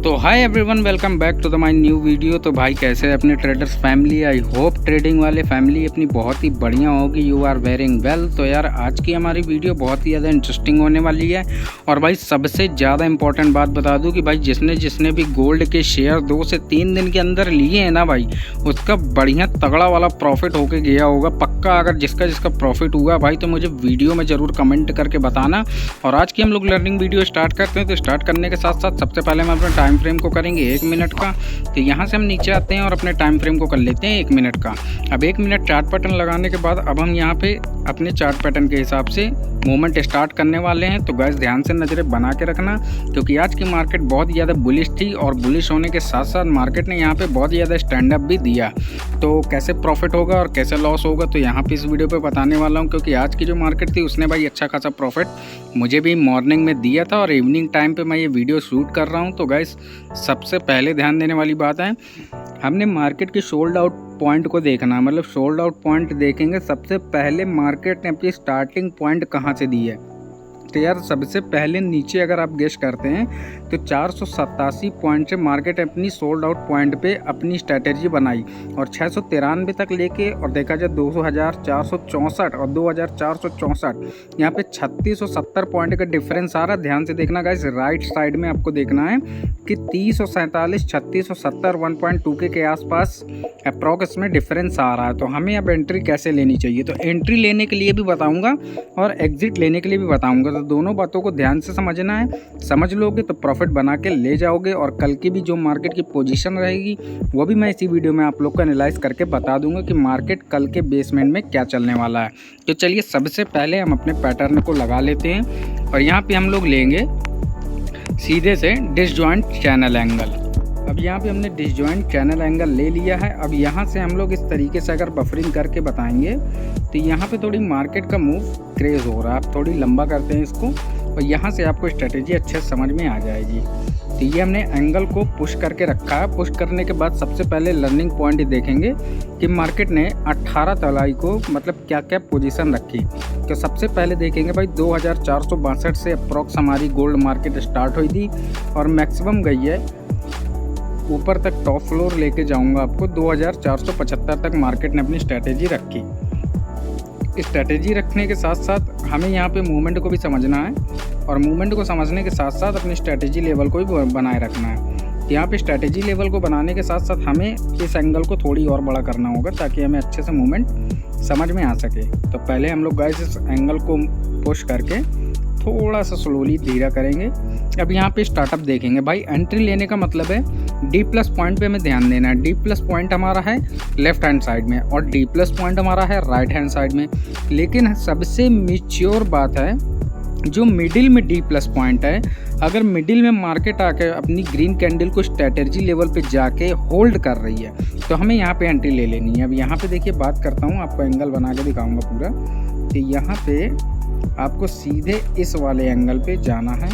तो hi everyone, welcome back to the my new video. तो भाई कैसे है अपने traders family? I hope trading वाले फैमिली अपनी बहुत ही बढ़िया होगी। You are wearing well. तो यार आज की हमारी वीडियो बहुत ही ज़्यादा इंटरेस्टिंग होने वाली है। और भाई सबसे ज़्यादा इंपॉर्टेंट बात बता दूं कि भाई जिसने भी गोल्ड के शेयर 2 से 3 दिन के अंदर लिए हैं ना भाई, उसका बढ़िया तगड़ा वाला प्रॉफिट होके गया होगा पक्का। अगर जिसका प्रॉफिट हुआ भाई तो मुझे वीडियो में ज़रूर कमेंट करके बताना। और आज की हम लोग लर्निंग वीडियो स्टार्ट करते हैं। तो स्टार्ट करने के साथ साथ सबसे पहले हम अपना टाइम फ्रेम को करेंगे 1 मिनट का। तो यहाँ से हम नीचे आते हैं और अपने टाइम फ्रेम को कर लेते हैं 1 मिनट का। अब 1 मिनट चार्ट पैटर्न लगाने के बाद अब हम यहाँ पे अपने चार्ट पैटर्न के हिसाब से मूवमेंट स्टार्ट करने वाले हैं। तो गाइस ध्यान से नज़रें बना के रखना, क्योंकि आज की मार्केट बहुत ज़्यादा बुलिश थी और बुलिश होने के साथ साथ मार्केट ने यहाँ पे बहुत ज़्यादा स्टैंड अप भी दिया। तो कैसे प्रॉफिट होगा और कैसे लॉस होगा तो यहाँ पे इस वीडियो पे बताने वाला हूँ। क्योंकि आज की जो मार्केट थी उसने भाई अच्छा खासा प्रॉफिट मुझे भी मॉर्निंग में दिया था और इवनिंग टाइम पे मैं ये वीडियो शूट कर रहा हूँ। तो गाइस सबसे पहले ध्यान देने वाली बात है, हमने मार्केट की सोल्ड आउट पॉइंट को देखना, मतलब सोल्ड आउट पॉइंट देखेंगे। सबसे पहले मार्केट ने अपनी स्टार्टिंग पॉइंट कहाँ से दी है। तो यार सबसे पहले नीचे अगर आप गेस करते हैं तो 487 पॉइंट से मार्केट अपनी सोल्ड आउट पॉइंट पे अपनी स्ट्रैटेजी बनाई और 693 तक लेके और देखा जाए 2464 और 2464 यहाँ पे 3670 पॉइंट का डिफरेंस आ रहा है। ध्यान से देखना गाइस, राइट साइड में आपको देखना है कि 3047 3670 1.2 के आसपास अप्रॉक्स में डिफरेंस आ रहा है। तो हमें अब एंट्री कैसे लेनी चाहिए, तो एंट्री लेने के लिए भी बताऊँगा और एग्जिट लेने के लिए भी बताऊँगा। तो दोनों बातों को ध्यान से समझना है, समझ लोगे तो प्रॉफिट बना के ले जाओगे। और कल की भी जो मार्केट की पोजीशन रहेगी वो भी मैं इसी वीडियो में आप लोग को एनालाइज करके बता दूंगा कि मार्केट कल के बेसमेंट में क्या चलने वाला है। तो चलिए सबसे पहले हम अपने पैटर्न को लगा लेते हैं और यहाँ पे हम लोग लेंगे सीधे से डिसजॉइंट चैनल एंगल। अब यहाँ पे हमने डिसजॉइंट चैनल एंगल ले लिया है। अब यहाँ से हम लोग इस तरीके से अगर बफरिंग करके बताएंगे तो यहाँ पे थोड़ी मार्केट का मूव क्रेज हो रहा है। आप थोड़ी लंबा करते हैं इसको और यहाँ से आपको स्ट्रेटेजी अच्छे से समझ में आ जाएगी। तो ये हमने एंगल को पुश करके रखा है। पुश करने के बाद सबसे पहले लर्निंग पॉइंट देखेंगे कि मार्केट ने 18 जुलाई को मतलब क्या क्या पोजीशन रखी। तो सबसे पहले देखेंगे भाई 2462 से अप्रॉक्स हमारी गोल्ड मार्केट स्टार्ट हुई थी और मैक्सिमम गई है ऊपर तक। टॉप फ्लोर लेके जाऊंगा आपको 2475 तक मार्केट ने अपनी स्ट्रैटेजी रखी। स्ट्रैटेजी रखने के साथ साथ हमें यहाँ पे मूवमेंट को भी समझना है और मूवमेंट को समझने के साथ साथ अपनी स्ट्रैटेजी लेवल को भी बनाए रखना है। यहाँ पे स्ट्रैटेजी लेवल को बनाने के साथ साथ हमें इस एंगल को थोड़ी और बड़ा करना होगा ताकि हमें अच्छे से मूवमेंट समझ में आ सके। तो पहले हम लोग गाइस इस एंगल को पुश करके थोड़ा सा स्लोली धीरा करेंगे। अब यहाँ पे स्टार्टअप देखेंगे भाई। एंट्री लेने का मतलब है डी प्लस पॉइंट पे हमें ध्यान देना है। डी प्लस पॉइंट हमारा है लेफ्ट हैंड साइड में और डी प्लस पॉइंट हमारा है राइट हैंड साइड में। लेकिन सबसे मैच्योर बात है जो मिडिल में डी प्लस पॉइंट है, अगर मिडिल में मार्केट आके अपनी ग्रीन कैंडल को स्ट्रैटेजी लेवल पे जाके होल्ड कर रही है तो हमें यहाँ पे एंट्री ले लेनी है। अब यहाँ पे देखिए बात करता हूँ, आपको एंगल बना के दिखाऊंगा पूरा। तो यहाँ पे आपको सीधे इस वाले एंगल पे जाना है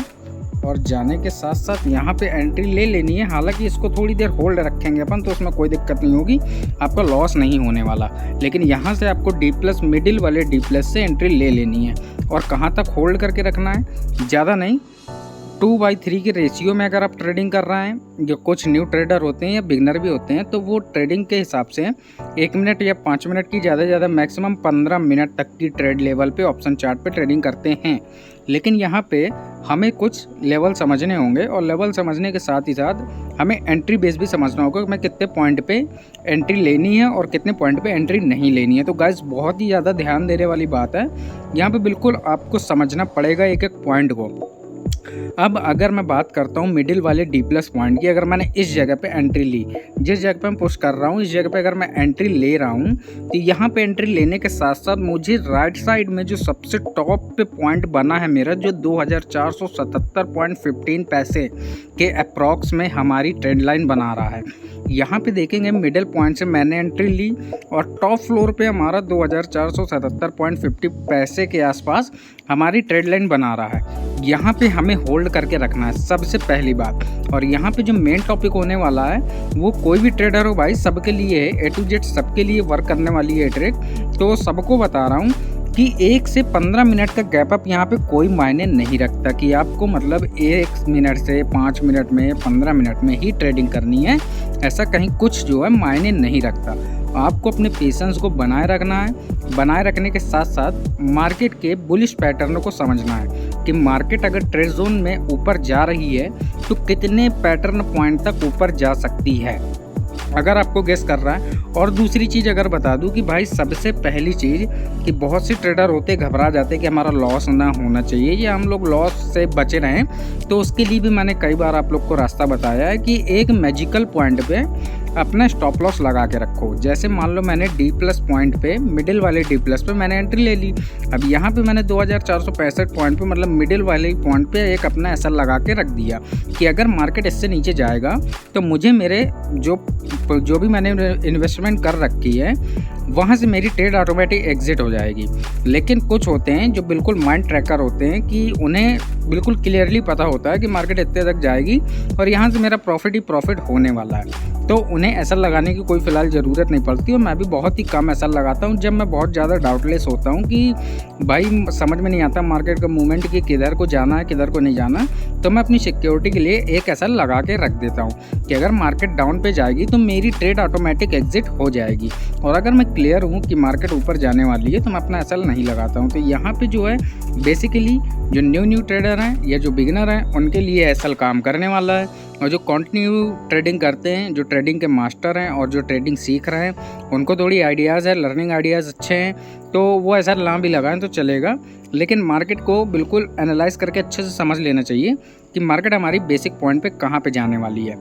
और जाने के साथ साथ यहाँ पे एंट्री ले लेनी है। हालांकि इसको थोड़ी देर होल्ड रखेंगे अपन तो उसमें कोई दिक्कत नहीं होगी, आपका लॉस नहीं होने वाला। लेकिन यहाँ से आपको डी प्लस मिडिल वाले डी प्लस से एंट्री ले लेनी है। और कहाँ तक होल्ड करके रखना है, ज़्यादा नहीं, 2/3 के रेशियो में अगर आप ट्रेडिंग कर रहे हैं। जो कुछ न्यू ट्रेडर होते हैं या बिगनर भी होते हैं तो वो ट्रेडिंग के हिसाब से 1 मिनट या 5 मिनट की ज़्यादा से ज़्यादा मैक्सिमम 15 मिनट तक की ट्रेड लेवल पे ऑप्शन चार्ट पे ट्रेडिंग करते हैं। लेकिन यहाँ पे हमें कुछ लेवल समझने होंगे और लेवल समझने के साथ ही साथ हमें एंट्री बेस भी समझना होगा कि मैं कितने पॉइंट पे एंट्री लेनी है और कितने पॉइंट पे एंट्री नहीं लेनी है। तो गाइस बहुत ही ज़्यादा ध्यान देने वाली बात है, यहाँ पे बिल्कुल आपको समझना पड़ेगा एक एक पॉइंट को। अब अगर मैं बात करता हूँ मिडिल वाले डी प्लस पॉइंट की, अगर मैंने इस जगह पे एंट्री ली, जिस जगह पे मैं पुश कर रहा हूँ इस जगह पे अगर मैं एंट्री ले रहा हूँ तो यहाँ पे एंट्री लेने के साथ साथ मुझे राइट साइड में जो सबसे टॉप पे पॉइंट बना है मेरा, जो 2477.15 पैसे के अप्रॉक्स में हमारी ट्रेंड लाइन बना रहा है। यहाँ पे देखेंगे मिडिल पॉइंट से मैंने एंट्री ली और टॉप फ्लोर पे हमारा 2477.50 पैसे के आसपास हमारी ट्रेड लाइन बना रहा है। यहाँ पे हमें होल्ड करके रखना है सबसे पहली बात। और यहाँ पे जो मेन टॉपिक होने वाला है वो कोई भी ट्रेडर हो भाई सबके लिए है, A to Z सबके लिए वर्क करने वाली है ट्रिक। तो सबको बता रहा हूँ कि 1 से 15 मिनट का गैप अप यहाँ पे कोई मायने नहीं रखता कि आपको मतलब 1 मिनट से 5 मिनट में 15 मिनट में ही ट्रेडिंग करनी है। ऐसा कहीं कुछ जो है मायने नहीं रखता। आपको अपने पेशेंस को बनाए रखना है। बनाए रखने के साथ साथ मार्केट के बुलिश पैटर्न को समझना है कि मार्केट अगर ट्रेड जोन में ऊपर जा रही है तो कितने पैटर्न पॉइंट तक ऊपर जा सकती है, अगर आपको गेस कर रहा है। और दूसरी चीज़ अगर बता दूं कि भाई सबसे पहली चीज़ कि बहुत से ट्रेडर होते घबरा जाते कि हमारा लॉस ना होना चाहिए या हम लोग लॉस से बचे रहें, तो उसके लिए भी मैंने कई बार आप लोग को रास्ता बताया है कि एक मैजिकल पॉइंट पे अपना स्टॉप लॉस लगा के रखो। जैसे मान लो मैंने डी प्लस पॉइंट पे, मिडिल वाले डी प्लस पे मैंने एंट्री ले ली। अब यहाँ पे मैंने 2465 पॉइंट पे मतलब मिडिल वाले पॉइंट पे एक अपना एसएल लगा के रख दिया कि अगर मार्केट इससे नीचे जाएगा तो मुझे मेरे जो भी मैंने इन्वेस्टमेंट कर रखी है वहाँ से मेरी ट्रेड ऑटोमेटिक एग्जिट हो जाएगी। लेकिन कुछ होते हैं जो बिल्कुल माइंड ट्रैकर होते हैं कि उन्हें बिल्कुल क्लियरली पता होता है कि मार्केट इतने तक जाएगी और यहाँ से मेरा प्रॉफिट ही प्रॉफिट होने वाला है, तो उन्हें ऐसा लगाने की कोई फ़िलहाल ज़रूरत नहीं पड़ती। और मैं भी बहुत ही कम ऐसा लगाता हूँ जब मैं बहुत ज़्यादा डाउटलेस होता हूँ कि भाई समझ में नहीं आता मार्केट का मूवमेंट कि किधर को जाना है किधर को नहीं जाना, तो मैं अपनी सिक्योरिटी के लिए एक ऐसा लगा के रख देता हूँ कि अगर मार्केट डाउन पे जाएगी तो मेरी ट्रेड ऑटोमेटिक एग्जिट हो जाएगी। और अगर मैं क्लियर हूँ कि मार्केट ऊपर जाने वाली है तो मैं अपना एसएल नहीं लगाता हूँ। तो यहाँ पे जो है बेसिकली जो न्यू ट्रेडर हैं या जो बिगिनर हैं उनके लिए एसएल काम करने वाला है। और जो कंटिन्यू ट्रेडिंग करते हैं, जो ट्रेडिंग के मास्टर हैं और जो ट्रेडिंग सीख रहे हैं, उनको थोड़ी आइडियाज़ है, लर्निंग आइडियाज़ अच्छे हैं, तो वो ऐसा ना भी लगाएं तो चलेगा। लेकिन मार्केट को बिल्कुल एनालाइज करके अच्छे से समझ लेना चाहिए कि मार्केट हमारी बेसिक पॉइंट पे कहाँ पे जाने वाली है।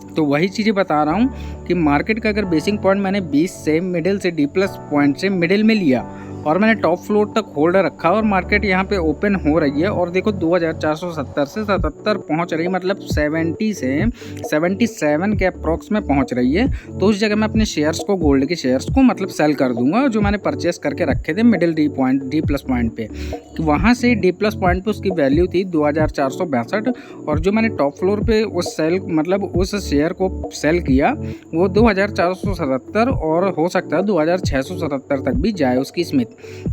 तो वही चीज़ें बता रहा हूँ कि मार्केट का अगर बेसिक पॉइंट मैंने 20 से मिडिल से डी प्लस पॉइंट से मिडिल में लिया और मैंने टॉप फ्लोर तक होल्डर रखा और मार्केट यहाँ पे ओपन हो रही है और देखो 2470 से 77 पहुँच रही है, मतलब 70 से 77 के अप्रॉक्स में पहुँच रही है। तो उस जगह मैं अपने शेयर्स को, गोल्ड के शेयर्स को मतलब सेल कर दूंगा जो मैंने परचेस करके रखे थे मिडिल डी प्लस पॉइंट पे। वहाँ से डी प्लस पॉइंट पे उसकी वैल्यू थी 2462 और जो मैंने टॉप फ्लोर पे उस शेयर को सेल किया वो 2477 और हो सकता है 2677 तक भी जाए उसकी स्मिथ।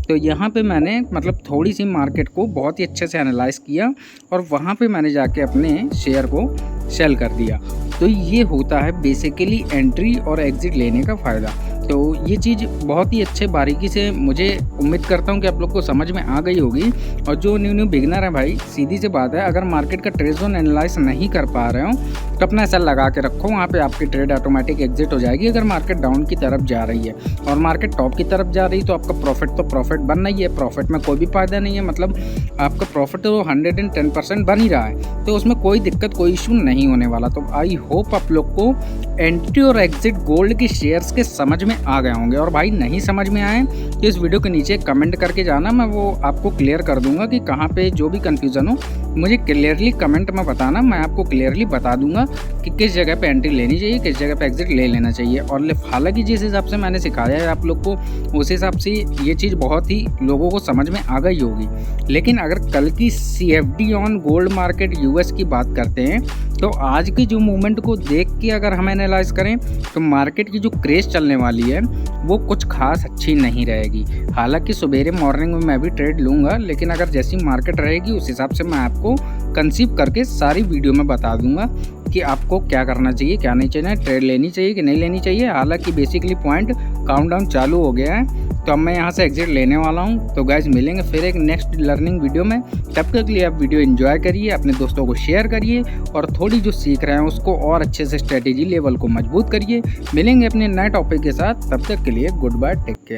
तो यहाँ पे मैंने मतलब थोड़ी सी मार्केट को बहुत ही अच्छे से एनालाइज किया और वहाँ पे मैंने जाके अपने शेयर को सेल कर दिया। तो ये होता है बेसिकली एंट्री और एग्जिट लेने का फ़ायदा। तो ये चीज़ बहुत ही अच्छे बारीकी से मुझे उम्मीद करता हूँ कि आप लोग को समझ में आ गई होगी। और जो न्यू बिगिनर है भाई, सीधी सी बात है, अगर मार्केट का ट्रेड जोन एनालाइज नहीं कर पा रहे हो तो अपना एसएल लगा के रखो, वहाँ पे आपकी ट्रेड ऑटोमेटिक एग्जिट हो जाएगी। अगर मार्केट डाउन की तरफ जा रही है और मार्केट टॉप की तरफ जा रही है तो आपका प्रॉफिट बन रही है, प्रॉफिट में कोई भी फायदा नहीं है, मतलब आपका प्रॉफिट तो 110% बन ही रहा है, तो उसमें कोई दिक्कत कोई इशू नहीं होने वाला। तो आई होप आप लोग को एंट्री और एग्जिट गोल्ड के शेयर्स के समझ में आ गए होंगे। और भाई नहीं समझ में आए तो इस वीडियो के नीचे कमेंट करके जाना, मैं वो आपको क्लियर कर दूंगा कि कहाँ पे जो भी कंफ्यूजन हो मुझे क्लियरली कमेंट में बताना, मैं आपको क्लियरली बता दूंगा कि किस जगह पे एंट्री लेनी चाहिए, किस जगह पे एग्जिट ले लेना चाहिए। और हालांकि जिस हिसाब से मैंने सिखाया है आप लोग को उस हिसाब से ये चीज़ बहुत ही लोगों को समझ में आ गई होगी। लेकिन अगर कल की CFD on gold market US की बात करते हैं तो आज की जो मूवमेंट को देख के अगर हम एनालाइज करें तो मार्केट की जो क्रेज चलने वाली है वो कुछ खास अच्छी नहीं रहेगी। हालांकि सवेरे मॉर्निंग में मैं भी ट्रेड लूँगा, लेकिन अगर जैसी मार्केट रहेगी उस हिसाब से मैं आपको कंसीव करके सारी वीडियो में बता दूंगा कि आपको क्या करना चाहिए, क्या नहीं चाहिए, ट्रेड लेनी चाहिए कि नहीं लेनी चाहिए। हालांकि बेसिकली पॉइंट काउंटडाउन चालू हो गया है तो अब मैं यहाँ से एग्जिट लेने वाला हूँ। तो गाइज मिलेंगे फिर एक नेक्स्ट लर्निंग वीडियो में, तब तक के लिए आप वीडियो एंजॉय करिए, अपने दोस्तों को शेयर करिए और थोड़ी जो सीख रहे हैं उसको और अच्छे से स्ट्रेटेजी लेवल को मजबूत करिए। मिलेंगे अपने नए टॉपिक के साथ, तब तक के लिए गुड बाय, टेक केयर।